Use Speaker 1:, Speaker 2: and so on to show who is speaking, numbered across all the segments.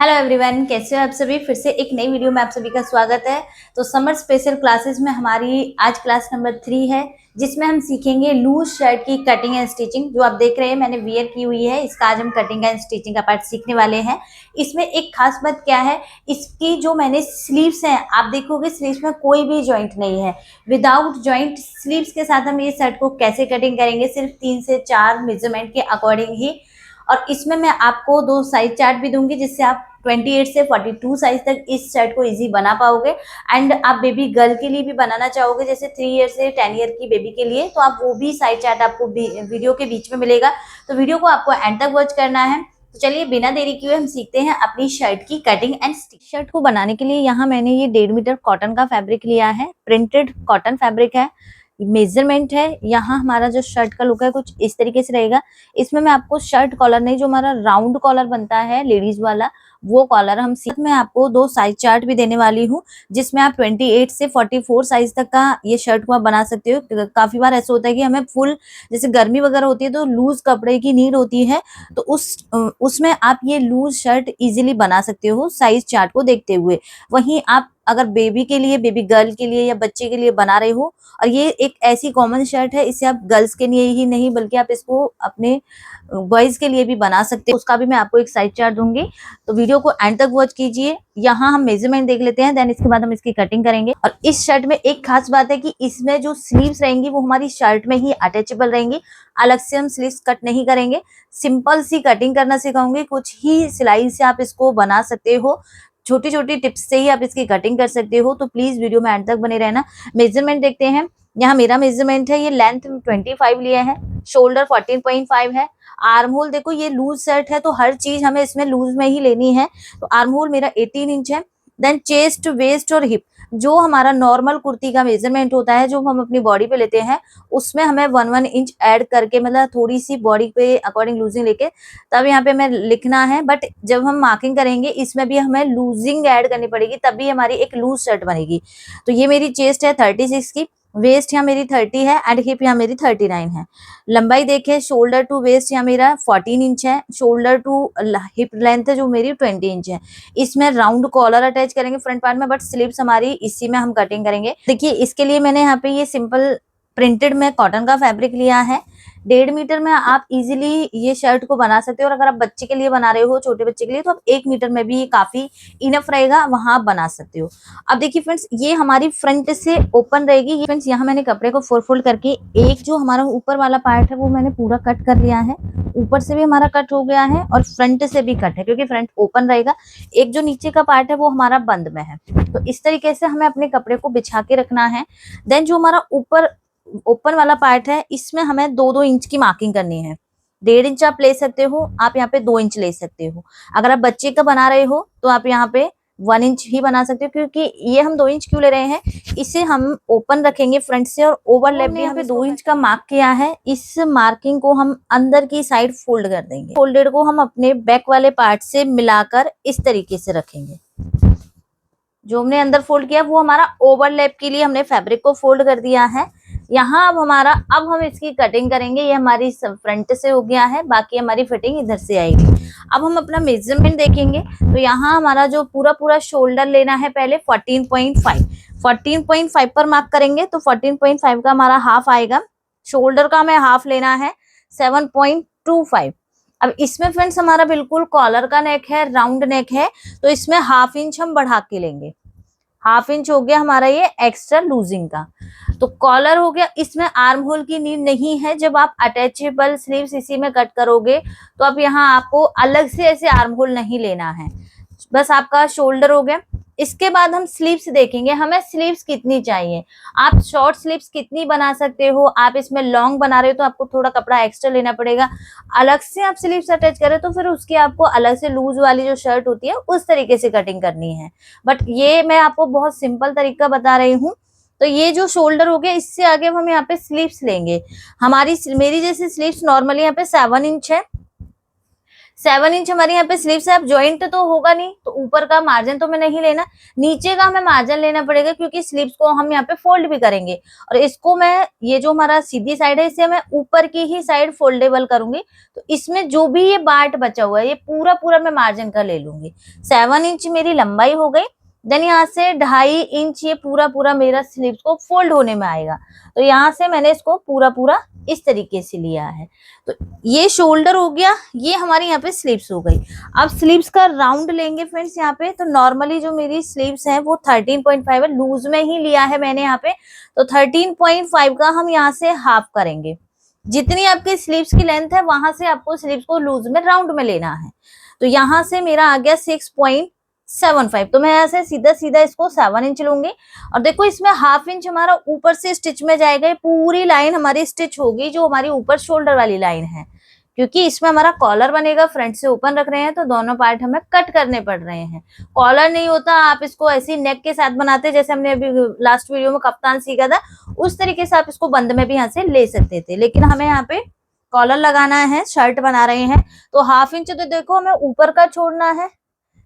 Speaker 1: Hello everyone, कैसे हो आप सभी। फिर से एक नई वीडियो में आप सभी का स्वागत है। तो समर स्पेशल क्लासेस में हमारी आज क्लास नंबर 3 है, जिसमें हम सीखेंगे लूज शर्ट की कटिंग एंड स्टिचिंग। जो आप देख रहे हैं मैंने वियर की हुई है, इसका आज हम कटिंग एंड स्टिचिंग का पार्ट सीखने वाले हैं। इसमें एक खास बात क्या है, इसकी जो मैंने स्लीव्स हैं, आप देखोगे स्लीव्स में कोई भी जॉइंट नहीं है। विदाउट जॉइंट स्लीव्स के साथ हम ये शर्ट को कैसे कटिंग करेंगे, सिर्फ 3 से 4 मेजरमेंट के अकॉर्डिंग ही। और इसमें मैं आपको 2 साइज चार्ट भी दूंगी, जिससे आप 28 से 42 साइज तक इस शर्ट को इजी बना पाओगे। एंड आप बेबी गर्ल के लिए भी बनाना चाहोगे, जैसे 3 ईयर से 10 ईयर की बेबी के लिए, तो आप वो भी साइज चार्ट आपको वीडियो के बीच में मिलेगा। तो वीडियो को आपको एंड तक वॉच करना है। तो चलिए बिना देरी किए हम सीखते हैं अपनी शर्ट की कटिंग एंड स्टिच। शर्ट को बनाने के लिए यहाँ मैंने ये 1.5 मीटर कॉटन का फैब्रिक लिया है, प्रिंटेड कॉटन फैब्रिक है। मेजरमेंट है, यहाँ हमारा जो शर्ट का लुक है कुछ इस तरीके से रहेगा। इसमें मैं आपको शर्ट कॉलर नहीं, जो हमारा राउंड कॉलर बनता है लेडीज वाला, वो कॉलर हम सीख में आपको 2 साइज चार्ट भी देने वाली हूँ, जिसमें आप 28 से 44 साइज तक का ये शर्ट को आप बना सकते हो। काफी बार ऐसा होता है कि हमें फुल, जैसे गर्मी वगैरह होती है तो लूज कपड़े की नीड होती है, तो उसमें आप ये लूज शर्ट इजीली बना सकते हो साइज चार्ट को देखते हुए। वहीं आप अगर बेबी के लिए, बेबी गर्ल के लिए या बच्चे के लिए बना रहे हो, और ये एक ऐसी कॉमन शर्ट है, इसे आप गर्ल्स के लिए ही नहीं बल्कि आप इसको अपने बॉयज के लिए भी बना सकते हैं, उसका भी मैं आपको एक साइज चार्ट दूंगी। तो वीडियो को एंड तक वॉच कीजिए। यहाँ हम मेजरमेंट देख लेते हैं, देन इसके बाद हम इसकी कटिंग करेंगे। और इस शर्ट में एक खास बात है कि इसमें जो स्लीव्स रहेंगी वो हमारी शर्ट में ही अटैचेबल रहेंगी, अलग से हम स्लीव्स कट नहीं करेंगे। सिंपल सी कटिंग करना सिखाऊंगी, कुछ ही सिलाई से आप इसको बना सकते हो, छोटी छोटी टिप्स से ही आप इसकी कटिंग कर सकते हो। तो प्लीज वीडियो में एंड तक बने रहना। मेजरमेंट देखते हैं। यहाँ मेरा मेजरमेंट है, ये लेंथ 25 लिया है, शोल्डर 14.5 है। आर्म होल देखो, ये लूज शर्ट है तो हर चीज हमें इसमें लूज में ही लेनी है, तो आर्म होल मेरा 18 इंच है। देन चेस्ट, वेस्ट और हिप, जो हमारा नॉर्मल कुर्ती का मेजरमेंट होता है जो हम अपनी बॉडी पे लेते हैं, उसमें हमें 1 इंच ऐड करके, मतलब थोड़ी सी बॉडी पे अकॉर्डिंग लूजिंग लेके तब यहाँ पे हमें लिखना है। बट जब हम मार्किंग करेंगे इसमें भी हमें लूजिंग ऐड करनी पड़ेगी, तभी हमारी एक लूज शर्ट बनेगी। तो ये मेरी चेस्ट है 36 की, वेस्ट यहाँ मेरी 30 है एंड हिप यहाँ मेरी 39 है। लंबाई देखें, शोल्डर टू वेस्ट यहाँ मेरा 14 इंच है, शोल्डर टू हिप लेंथ है जो मेरी 20 इंच है। इसमें राउंड कॉलर अटैच करेंगे फ्रंट पार्ट में, बट स्लीव्स हमारी इसी में हम कटिंग करेंगे। देखिए इसके लिए मैंने यहाँ पे ये सिंपल प्रिंटेड में कॉटन का फैब्रिक लिया है। 1.5 मीटर में आप इजीली ये शर्ट को बना सकते हो, और अगर आप बच्चे के लिए बना रहे हो, छोटे बच्चे के लिए, तो आप 1 मीटर में भी काफी इनफ रहेगा, वहां आप बना सकते हो। अब देखिए फ्रेंड्स, ये हमारी फ्रंट से ओपन रहेगी। फ्रेंड्स यहाँ मैंने कपड़े को 4 फोल्ड करके एक जो हमारा ऊपर वाला पार्ट है वो मैंने पूरा कट कर लिया है। ऊपर से भी हमारा कट हो गया है और फ्रंट से भी कट है, क्योंकि फ्रंट ओपन रहेगा। एक जो नीचे का पार्ट है वो हमारा बंद में है। तो इस तरीके से हमें अपने कपड़े को बिछा के रखना है। देन जो हमारा ऊपर ओपन वाला पार्ट है, इसमें हमें 2-2 इंच की मार्किंग करनी है। 1.5 इंच आप ले सकते हो, आप यहाँ पे 2 इंच ले सकते हो। अगर आप बच्चे का बना रहे हो तो आप यहाँ पे 1 इंच ही बना सकते हो, क्योंकि ये हम 2 इंच क्यों ले रहे हैं, इसे हम ओपन रखेंगे फ्रंट से, और ओवरलैप भी यहाँ पे 2 इंच का मार्क किया है। इस मार्किंग को हम अंदर की साइड फोल्ड कर देंगे। फोल्डेड को हम अपने बैक वाले पार्ट से मिलाकर इस तरीके से रखेंगे। जो हमने अंदर फोल्ड किया वो हमारा ओवरलैप के लिए हमने फैब्रिक को फोल्ड कर दिया है। यहाँ अब हम इसकी कटिंग करेंगे। ये हमारी फ्रंट से हो गया है, बाकी हमारी फिटिंग इधर से आएगी। अब हम अपना मेजरमेंट देखेंगे, तो यहाँ हमारा जो पूरा शोल्डर लेना है पहले 14.5 पर मार्क करेंगे, तो 14.5 का हमारा हाफ आएगा। शोल्डर का हमें हाफ लेना है 7.25। अब इसमें फ्रेंड्स हमारा बिल्कुल कॉलर का नेक है, राउंड नेक है, तो इसमें हाफ इंच हम बढ़ा के लेंगे। हाफ इंच हो गया हमारा ये एक्स्ट्रा लूजिंग का। तो कॉलर हो गया। इसमें आर्म होल की नीड नहीं है। जब आप अटैचेबल स्लीव्स इसी में कट करोगे तो अब यहाँ आपको अलग से ऐसे आर्म होल नहीं लेना है, बस आपका शोल्डर हो गया। इसके बाद हम स्लीव्स देखेंगे, हमें स्लीव्स कितनी चाहिए। आप शॉर्ट स्लीव्स कितनी बना सकते हो, आप इसमें लॉन्ग बना रहे हो तो आपको थोड़ा कपड़ा एक्स्ट्रा लेना पड़ेगा। अलग से आप स्लीव्स अटैच करें तो फिर उसकी आपको अलग से लूज वाली जो शर्ट होती है उस तरीके से कटिंग करनी है। बट ये मैं आपको बहुत सिंपल तरीका बता रही हूँ। तो ये जो शोल्डर हो गया, इससे आगे हम यहाँ पे स्लीव्स लेंगे। मेरी जैसे स्लीव्स नॉर्मली यहाँ पे 7 इंच है। 7 इंच हमारे यहाँ पे स्लीव्स है। अब ज्वाइंट तो होगा नहीं, तो ऊपर का मार्जिन तो हमें नहीं लेना, नीचे का हमें मार्जिन लेना पड़ेगा, क्योंकि स्लीव्स को हम यहाँ पे फोल्ड भी करेंगे। और इसको मैं, ये जो हमारा सीधी साइड है, इसे मैं ऊपर की ही साइड फोल्डेबल करूंगी। तो इसमें जो भी ये पार्ट बचा हुआ है, ये पूरा पूरा मैं मार्जिन का ले लूंगी। 7 इंच मेरी लंबाई हो गई। देन यहाँ से 2.5 इंच ये पूरा पूरा मेरा स्लीव्स को फोल्ड होने में आएगा। तो यहाँ से मैंने इसको पूरा पूरा इस तरीके से लिया है। तो ये शोल्डर हो गया, ये हमारी यहाँ पे स्लीव्स हो गई। अब स्लीव्स का राउंड लेंगे फ्रेंड्स यहाँ पे। तो नॉर्मली जो मेरी स्लीव्स है वो 13.5 है, लूज में ही लिया है मैंने यहाँ पे। तो 13.5 का हम यहाँ से हाफ करेंगे। जितनी आपकी स्लीव्स की लेंथ है वहां से आपको स्लीव्स को लूज में राउंड में लेना है। तो यहाँ से मेरा आ गया 6.75। तो मैं ऐसे सीधा सीधा इसको 7 इंच लूंगी। और देखो इसमें हाफ इंच हमारा ऊपर से स्टिच में जाएगा, पूरी लाइन हमारी स्टिच होगी जो हमारी ऊपर शोल्डर वाली लाइन है, क्योंकि इसमें हमारा कॉलर बनेगा, फ्रंट से ओपन रख रहे हैं तो दोनों पार्ट हमें कट करने पड़ रहे हैं। कॉलर नहीं होता, आप इसको ऐसी नेक के साथ बनाते, जैसे हमने अभी लास्ट वीडियो में कप्तान सीखा था, उस तरीके से आप इसको बंद में भी यहाँ से ले सकते थे, लेकिन हमें यहाँ पे कॉलर लगाना है, शर्ट बना रहे हैं। तो हाफ इंच तो देखो हमें ऊपर का छोड़ना है,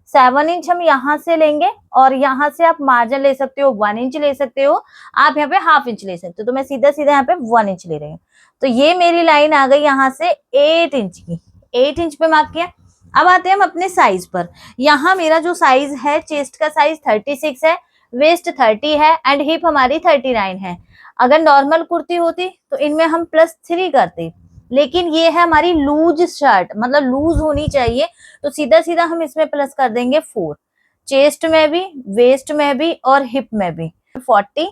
Speaker 1: 7 इंच हम यहाँ से लेंगे, और यहाँ से आप मार्जिन ले सकते हो, 1 इंच ले सकते हो, आप यहाँ पे हाफ इंच ले सकते हो। तो मैं सीधा सीधा यहाँ पे 1 इंच ले रही हूँ। तो ये मेरी लाइन आ गई यहाँ से 8 इंच की, 8 इंच पे मार्क किया। अब आते हैं हम अपने साइज पर। यहाँ मेरा जो साइज है, चेस्ट का साइज 36 है, वेस्ट 30 है, एंड हिप हमारी 39 है। अगर नॉर्मल कुर्ती होती तो इनमें हम +3 करते, लेकिन ये है हमारी लूज शर्ट, मतलब लूज होनी चाहिए, तो सीधा सीधा हम इसमें प्लस कर देंगे 4, चेस्ट में भी, वेस्ट में भी, और हिप में भी 40।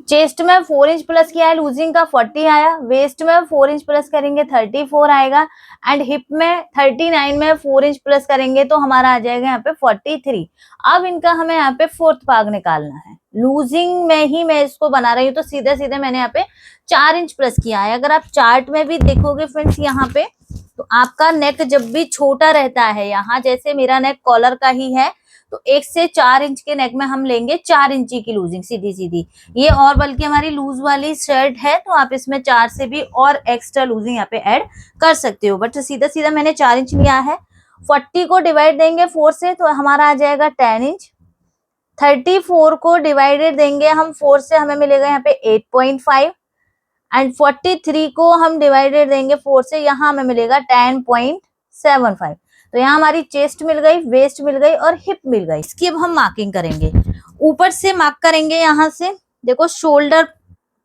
Speaker 1: चेस्ट में 4 इंच प्लस किया है, लूजिंग का 40 आया, वेस्ट में 4 इंच प्लस करेंगे 34 आएगा, एंड हिप में 39 में 4 इंच प्लस करेंगे तो हमारा आ जाएगा यहाँ पे 43। अब इनका हमें यहाँ पे फोर्थ भाग निकालना है। लूजिंग में ही मैं इसको बना रही हूँ, तो सीधे सीधे मैंने यहाँ पे 4 इंच प्लस किया है। अगर आप चार्ट में भी देखोगे फ्रेंड्स यहाँ पे, तो आपका नेक जब भी छोटा रहता है, यहाँ जैसे मेरा नेक कॉलर का ही है, तो 1 से 4 इंच के नेक में हम लेंगे 4 इंची की लूजिंग सीधी सीधी। ये और बल्कि हमारी लूज वाली शर्ट है, तो आप इसमें 4 से भी और एक्स्ट्रा लूजिंग यहाँ पे ऐड कर सकते हो, बट सीधा सीधा मैंने 4 इंच लिया है। 40 को डिवाइड देंगे 4 से, तो हमारा आ जाएगा 10 इंच। 34 को डिवाइडेड देंगे हम 4 से, हमें मिलेगा यहाँ पे 8.5, एंड 43 को हम डिवाइडेड देंगे 4 से, यहाँ हमें मिलेगा 10.75। तो यहाँ हमारी चेस्ट मिल गई, वेस्ट मिल गई, और हिप मिल गई। इसकी अब हम मार्किंग करेंगे, ऊपर से मार्क करेंगे। यहाँ से देखो शोल्डर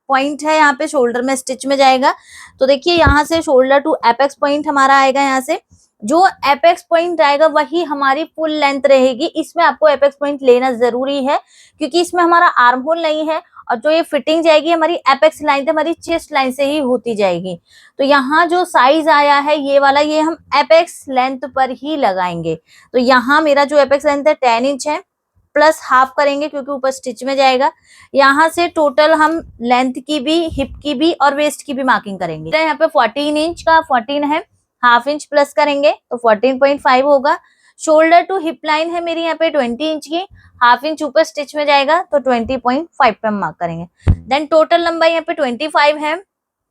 Speaker 1: पॉइंट है, यहाँ पे शोल्डर में स्टिच में जाएगा। तो देखिए यहाँ से शोल्डर टू एपेक्स पॉइंट हमारा आएगा। यहाँ से जो एपेक्स पॉइंट आएगा वही हमारी फुल लेंथ रहेगी। इसमें आपको एपेक्स पॉइंट लेना जरूरी है, क्योंकि इसमें हमारा आर्म होल नहीं है, और जो ये फिटिंग जाएगी हमारी एपेक्स लाइन से, हमारी चेस्ट लाइन से ही होती जाएगी। तो यहाँ जो साइज आया है ये वाला, ये हम एपेक्स लेंथ पर ही लगाएंगे। तो यहाँ मेरा जो एपेक्स लेंथ है 10 इंच है, प्लस हाफ करेंगे क्योंकि ऊपर स्टिच में जाएगा। यहाँ से टोटल हम लेंथ की भी, हिप की भी, और वेस्ट की भी मार्किंग करेंगे। तो यहाँ पे 14 इंच का 14 है, हाफ इंच प्लस करेंगे तो 14.5 होगा। शोल्डर टू हिप लाइन है मेरी यहाँ पे 20 इंच की, हाफ इंच ऊपर स्टिच में जाएगा तो 20.5 पे हम मार्क करेंगे। देन टोटल लंबाई यहाँ पे 25 है,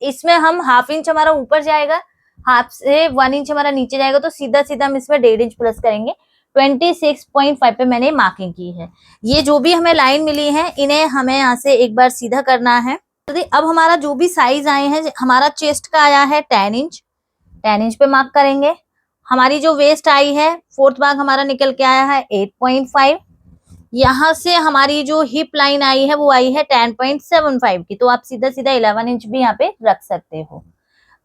Speaker 1: इसमें हम हाफ इंच हमारा ऊपर जाएगा, हाफ से 1 इंच हमारा नीचे जाएगा, तो सीधा सीधा हम इसमें 1.5 इंच प्लस करेंगे। 26.5 पे मैंने मार्किंग की है। ये जो भी हमें लाइन मिली है, इन्हें हमें यहाँ से एक बार सीधा करना है। तो अब हमारा जो भी साइज आए हैं, हमारा चेस्ट का आया है 10 इंच, 10 इंच पे मार्क करेंगे। हमारी जो वेस्ट आई है, फोर्थ भाग हमारा निकल के आया है 8.5। यहाँ से हमारी जो हिप लाइन आई है वो आई है 10.75 की, तो आप सीधा सीधा 11 इंच भी यहाँ पे रख सकते हो।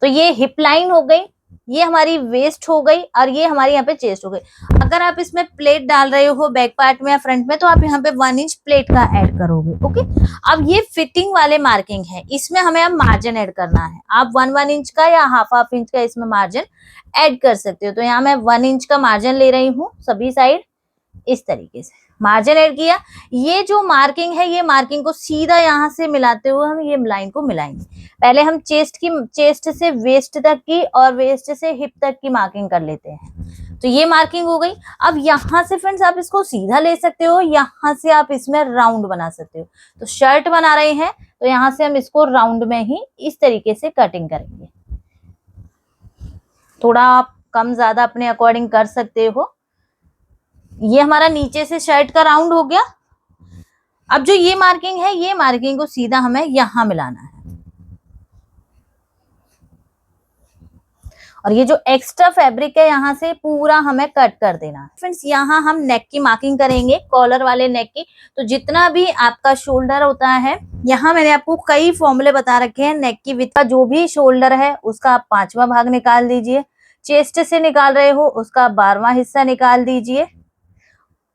Speaker 1: तो ये हिप लाइन हो गई, ये हमारी वेस्ट हो गई, और ये हमारी यहाँ पे चेस्ट हो गई। अगर आप इसमें प्लेट डाल रहे हो बैक पार्ट में या फ्रंट में, तो आप यहाँ पे 1 इंच प्लेट का ऐड करोगे। ओके, अब ये फिटिंग वाले मार्किंग है, इसमें हमें अब मार्जिन ऐड करना है। आप 1 इंच का या हाफ इंच का इसमें मार्जिन ऐड कर सकते हो। तो यहाँ मैं 1 इंच का मार्जिन ले रही हूँ सभी साइड, इस तरीके से मार्जिन ऐड किया। ये जो मार्किंग है, ये मार्किंग को सीधा यहाँ से मिलाते हुए हम ये लाइन को मिलाएंगे। पहले हम चेस्ट से वेस्ट तक की, और वेस्ट से हिप तक की मार्किंग कर लेते हैं। तो ये मार्किंग हो गई। अब यहाँ से फ्रेंड्स आप इसको सीधा ले सकते हो, यहाँ से आप इसमें राउंड बना सकते हो। तो शर्ट बना रहे हैं, तो यहाँ से हम इसको राउंड में ही इस तरीके से कटिंग करेंगे। थोड़ा आप कम ज्यादा अपने अकॉर्डिंग कर सकते हो। ये हमारा नीचे से शर्ट का राउंड हो गया। अब जो ये मार्किंग है, ये मार्किंग को सीधा हमें यहां मिलाना है, और ये जो एक्स्ट्रा फैब्रिक है यहाँ से पूरा हमें कट कर देना है। फ्रेंड्स, यहाँ हम नेक की मार्किंग करेंगे, कॉलर वाले नेक की। तो जितना भी आपका शोल्डर होता है, यहाँ मैंने आपको कई फॉर्मूले बता रखे हैं। नेक की विड्थ का जो भी शोल्डर है उसका आप 5वां भाग निकाल दीजिए, चेस्ट से निकाल रहे हो उसका 12वां हिस्सा निकाल दीजिए,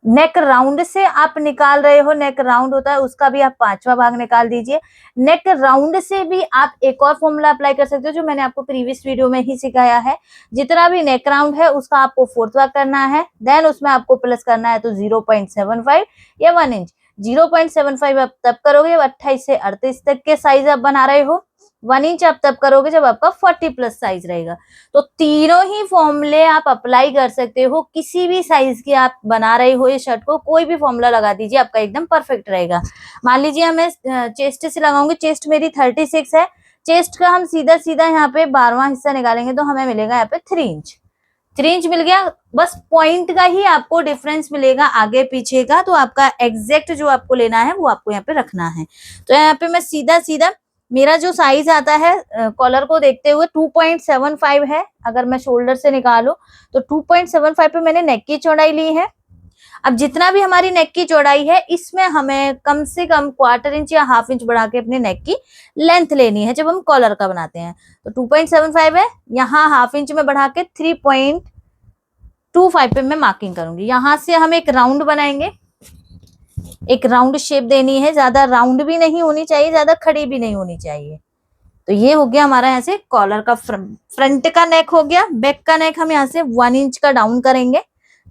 Speaker 1: नेक राउंड से आप निकाल रहे हो, नेक राउंड होता है उसका भी आप 5वां भाग निकाल दीजिए। नेक राउंड से भी आप एक और फॉर्मूला अप्लाई कर सकते हो जो मैंने आपको प्रीवियस वीडियो में ही सिखाया है। जितना भी नेक राउंड है उसका आपको 4th भाग करना है, देन उसमें आपको प्लस करना है तो 0.75 या 1 इंच। 0.75 आप तब करोगे 28 से 38 तक के साइज आप बना रहे हो, 1 इंच आप तब करोगे जब आपका 40+ साइज रहेगा। तो तीनों ही फॉर्मूले आप अप्लाई कर सकते हो, किसी भी साइज की आप बना रहे हो ये शर्ट को, कोई भी फॉर्मूला लगा दीजिए, आपका एकदम परफेक्ट रहेगा। मान लीजिए मैं चेस्ट से लगाऊंगी, चेस्ट मेरी 36 है, चेस्ट का हम सीधा सीधा यहाँ पे 12वां हिस्सा निकालेंगे तो हमें मिलेगा यहाँ पे 3 इंच। 3 इंच मिल गया, बस पॉइंट का ही आपको डिफरेंस मिलेगा आगे पीछे का। तो आपका एग्जैक्ट जो आपको लेना है वो आपको यहाँ पे रखना है। तो यहाँ पे मैं सीधा सीधा, मेरा जो साइज आता है कॉलर को देखते हुए 2.75 है, अगर मैं शोल्डर से निकालू तो 2.75 पे मैंने नेक की चौड़ाई ली है। अब जितना भी हमारी नेक की चौड़ाई है इसमें हमें कम से कम 1/4 इंच या 1/2 इंच बढ़ा के अपने नेक की लेंथ लेनी है जब हम कॉलर का बनाते हैं। तो 2.75 है, यहाँ 1/2 इंच में बढ़ा के 3.25 पे मैं मार्किंग करूंगी। यहाँ से हम एक राउंड बनाएंगे, एक राउंड शेप देनी है, ज्यादा राउंड भी नहीं होनी चाहिए, ज्यादा खड़ी भी नहीं होनी चाहिए। तो ये हो गया हमारा यहाँ से कॉलर का फ्रंट का नेक हो गया। बैक का नेक हम यहाँ से 1 इंच का डाउन करेंगे,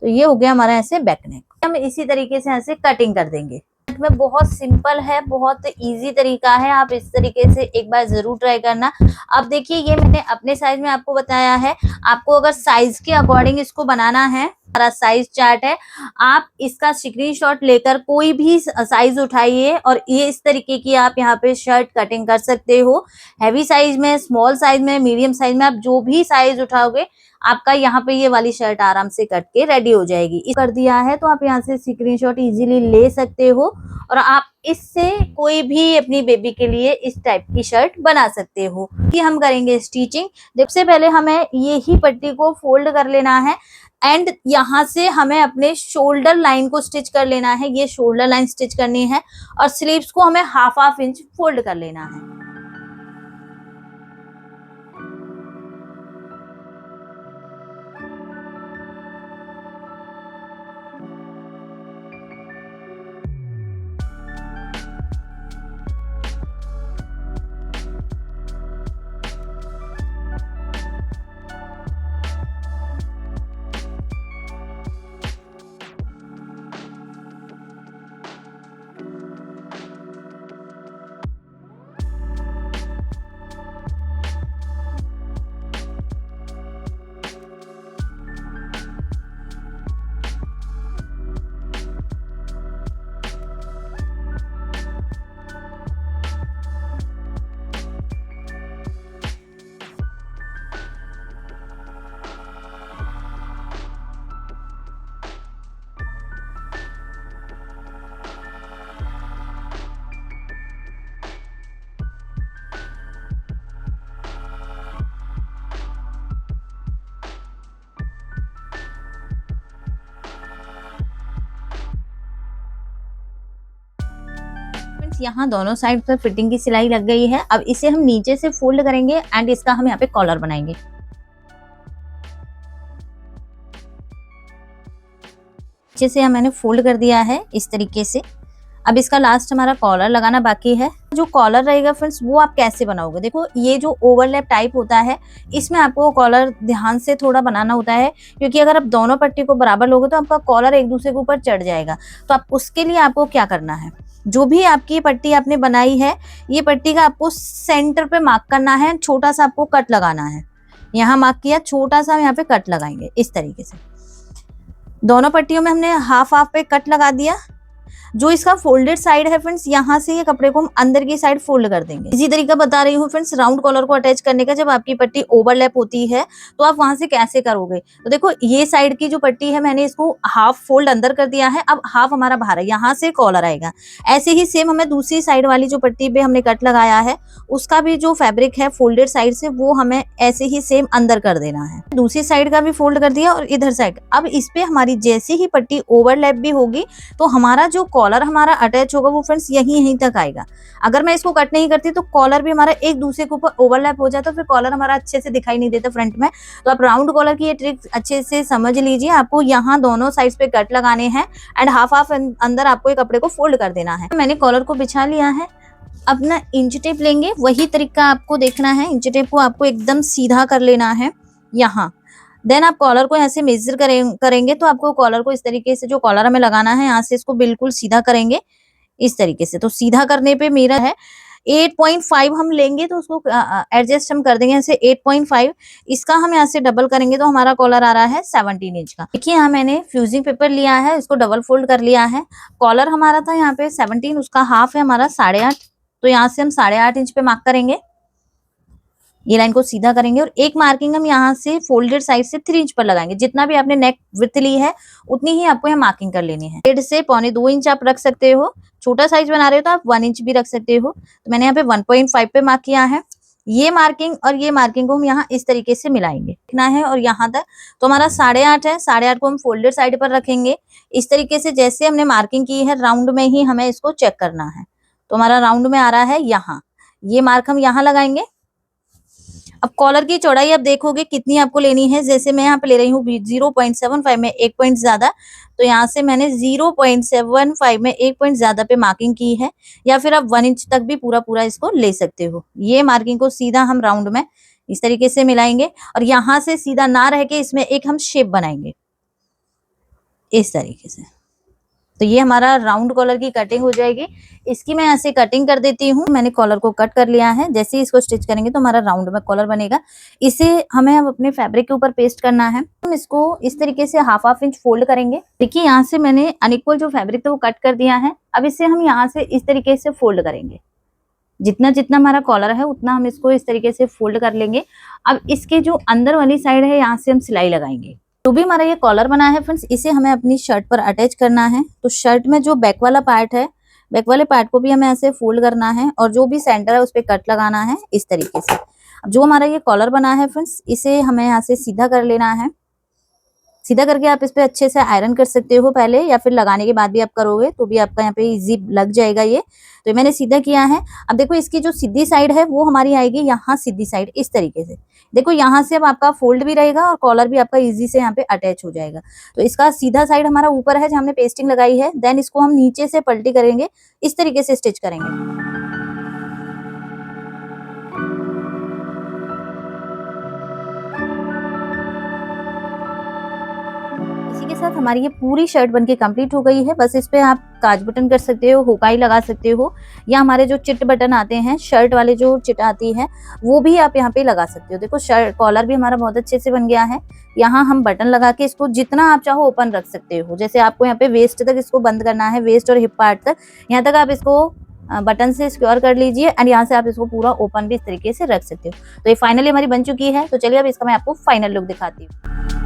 Speaker 1: तो ये हो गया हमारा यहाँ से बैक नेक। हम इसी तरीके से यहाँ से कटिंग कर देंगे। में बहुत सिंपल है, बहुत इजी तरीका है, आप इस तरीके से एक बार जरूर ट्राई करना। अब देखिए ये मैंने अपने साइज में आपको बताया है, आपको अगर साइज के अकॉर्डिंग इसको बनाना है, हमारा साइज चार्ट है, आप इसका स्क्रीनशॉट लेकर कोई भी साइज उठाइए और ये इस तरीके की आप यहाँ पे शर्ट कटिंग कर सकते हो। हैवी साइज में, स्मॉल साइज में, मीडियम साइज में, आप जो भी साइज उठाओगे आपका यहाँ पे ये वाली शर्ट आराम से कट के रेडी हो जाएगी। कर दिया है तो आप यहाँ से स्क्रीनशॉट इजीली ले सकते हो और आप इससे कोई भी अपनी बेबी के लिए इस टाइप की शर्ट बना सकते हो। कि हम करेंगे स्टिचिंग। सबसे पहले हमें ये ही पट्टी को फोल्ड कर लेना है एंड यहाँ से हमें अपने शोल्डर लाइन को स्टिच कर लेना है। ये शोल्डर लाइन स्टिच करनी है और स्लीव्स को हमें 1/2 इंच फोल्ड कर लेना है। यहाँ दोनों साइड पर फिटिंग की सिलाई लग गई है। अब इसे हम नीचे से फोल्ड करेंगे एंड इसका हम यहाँ पे कॉलर बनाएंगे। नीचे से मैंने फोल्ड कर दिया है इस तरीके से। अब इसका लास्ट हमारा कॉलर लगाना बाकी है। जो कॉलर रहेगा फ्रेंड्स वो आप कैसे बनाओगे, देखो ये जो ओवरलैप टाइप होता है इसमें आपको कॉलर ध्यान से थोड़ा बनाना होता है, क्योंकि अगर आप दोनों पट्टी को बराबर लोगे तो आपका कॉलर एक दूसरे के ऊपर चढ़ जाएगा। तो आप उसके लिए आपको क्या करना है, जो भी आपकी पट्टी आपने बनाई है ये पट्टी का आपको सेंटर पे मार्क करना है, छोटा सा आपको कट लगाना है। यहाँ मार्क किया, छोटा सा यहाँ पे कट लगाएंगे इस तरीके से। दोनों पट्टियों में हमने 1/2 पे कट लगा दिया। जो इसका फोल्डेड साइड है फ्रेंड्स, यहाँ से ये कपड़े को हम अंदर की साइड फोल्ड कर देंगे। इसी तरीका बता रही हूँ फ्रेंड्स राउंड कॉलर को अटैच करने का। जब आपकी पट्टी ओवरलैप होती है तो आप वहां से कैसे करोगे। तो देखो ये साइड की जो पट्टी है मैंने इसको हाफ फोल्ड अंदर कर दिया है, अब हाफ हमारा बाहर है, यहाँ से कॉलर आएगा। ऐसे ही सेम हमें दूसरी साइड वाली जो पट्टी पे हमने कट लगाया है उसका भी जो फैब्रिक है फोल्डेड साइड से वो हमें ऐसे ही सेम अंदर कर देना है। दूसरी साइड का भी फोल्ड कर दिया और इधर साइड। अब इस पे हमारी जैसे ही पट्टी ओवरलैप भी होगी तो हमारा जो कॉलर हमारा अटैच होगा वो फ्रेंड्स यहीं तक आएगा। अगर मैं इसको कट नहीं करती तो कॉलर भी हमारा एक दूसरे के ऊपर ओवरलैप हो जाता, फिर कॉलर हमारा अच्छे से दिखाई नहीं देता फ्रंट में। तो आप राउंड कॉलर की ये ट्रिक अच्छे से समझ लीजिए। आपको यहाँ दोनों साइड पे कट लगाने हैं एंड हाफ हाफ अंदर आपको ये कपड़े को फोल्ड कर देना है। मैंने कॉलर को बिछा लिया है। अपना इंच टेप लेंगे, वही तरीका आपको देखना है। इंच टेप को आपको एकदम सीधा कर लेना है यहाँ। देन आप कॉलर को ऐसे मेजर करेंगे तो आपको कॉलर को इस तरीके से, जो कॉलर हमें लगाना है यहाँ से इसको बिल्कुल सीधा करेंगे इस तरीके से। तो सीधा करने पे मेरा है 8.5 हम लेंगे तो उसको एडजस्ट हम कर देंगे ऐसे 8.5। इसका हम यहाँ से डबल करेंगे तो हमारा कॉलर आ रहा है 17 इंच का। देखिए यहाँ मैंने फ्यूजिंग पेपर लिया है, इसको डबल फोल्ड कर लिया है। कॉलर हमारा था यहाँ पे 17, उसका हाफ है हमारा 8.5। तो यहाँ से हम 8.5 इंच पे मार्क करेंगे, ये लाइन को सीधा करेंगे और एक मार्किंग हम यहाँ से फोल्डेड साइड से 3 इंच पर लगाएंगे। जितना भी आपने नेक विड्थ ली है उतनी ही आपको यहाँ मार्किंग कर लेनी है। 1.5 से 1.25 इंच आप रख सकते हो। छोटा साइज बना रहे हो तो आप 1 इंच भी रख सकते हो। तो मैंने यहाँ पे 1.5 पे मार्क किया है। ये मार्किंग और ये मार्किंग को हम यहाँ इस तरीके से मिलाएंगे, इतना है और यहाँ तक। तो हमारा 8.5 है, 8.5 को हम फोल्डेड साइड पर रखेंगे इस तरीके से। जैसे हमने मार्किंग की है राउंड में ही हमें इसको चेक करना है। तो हमारा राउंड में आ रहा है यहाँ, ये मार्क हम यहाँ लगाएंगे। अब कॉलर की चौड़ाई आप देखोगे कितनी आपको लेनी है। जैसे मैं यहाँ पे ले रही हूँ 0.75 में 1 पॉइंट ज्यादा, तो यहाँ से मैंने 0.75 में 1 पॉइंट ज्यादा पे मार्किंग की है। या फिर आप 1 इंच तक भी पूरा इसको ले सकते हो। ये मार्किंग को सीधा हम राउंड में इस तरीके से मिलाएंगे और यहाँ से सीधा ना रह के इसमें एक हम शेप बनाएंगे इस तरीके से। तो ये हमारा राउंड कॉलर की कटिंग हो जाएगी। इसकी मैं ऐसे कटिंग कर देती हूँ। मैंने कॉलर को कट कर लिया है। जैसे ही इसको स्टिच करेंगे तो हमारा राउंड में कॉलर बनेगा। इसे हमें अब अपने फैब्रिक के ऊपर पेस्ट करना है। हम इसको इस तरीके से हाफ इंच फोल्ड करेंगे। देखिए यहाँ से मैंने अनइक्वल जो फैब्रिक था वो कट कर दिया है। अब इसे हम यहाँ से इस तरीके से फोल्ड करेंगे। जितना हमारा कॉलर है उतना हम इसको इस तरीके से फोल्ड कर लेंगे। अब इसके जो अंदर वाली साइड है यहाँ से हम सिलाई लगाएंगे। जो भी हमारा ये कॉलर बना है फ्रेंड्स, इसे हमें अपनी शर्ट पर अटैच करना है। तो शर्ट में जो बैक वाला पार्ट है, बैक वाले पार्ट को भी हमें ऐसे फोल्ड करना है और जो भी सेंटर है उस पर कट लगाना है इस तरीके से। अब जो हमारा ये कॉलर बना है फ्रेंड्स, इसे हमें यहाँ से सीधा कर लेना है। सीधा करके आप इस पे अच्छे से आयरन कर सकते हो पहले, या फिर लगाने के बाद भी आप करोगे तो भी आपका यहाँ पे इजी लग जाएगा ये। तो मैंने सीधा किया है। अब देखो इसकी जो सीधी साइड है वो हमारी आएगी यहाँ सीधी साइड इस तरीके से। देखो यहाँ से अब आपका फोल्ड भी रहेगा और कॉलर भी आपका इजी से यहाँ पे अटैच हो जाएगा। तो इसका सीधा साइड हमारा ऊपर है जहाँ हमने पेस्टिंग लगाई है। देन इसको हम नीचे से पलटी करेंगे, इस तरीके से स्टिच करेंगे। के साथ हमारी ये पूरी शर्ट बनके कंप्लीट हो गई है। बस इस पे आप काज बटन कर सकते हो, हुकाई लगा सकते हो, या हमारे जो चिट बटन आते हैं, शर्ट वाले जो चिट आती है वो भी आप यहाँ पे लगा सकते हो। देखो शर्ट कॉलर भी हमारा बहुत अच्छे से बन गया है। यहाँ हम बटन लगा के इसको जितना आप चाहो ओपन रख सकते हो। जैसे आपको यहाँ पे वेस्ट तक इसको बंद करना है, वेस्ट और हिप पार्ट तक, यहाँ तक आप इसको बटन से सिक्योर कर लीजिए एंड यहाँ से आप इसको पूरा ओपन भी इस तरीके से रख सकते हो। तो ये फाइनली हमारी बन चुकी है। तो चलिए अब इसका मैं आपको फाइनल लुक दिखाती हूँ।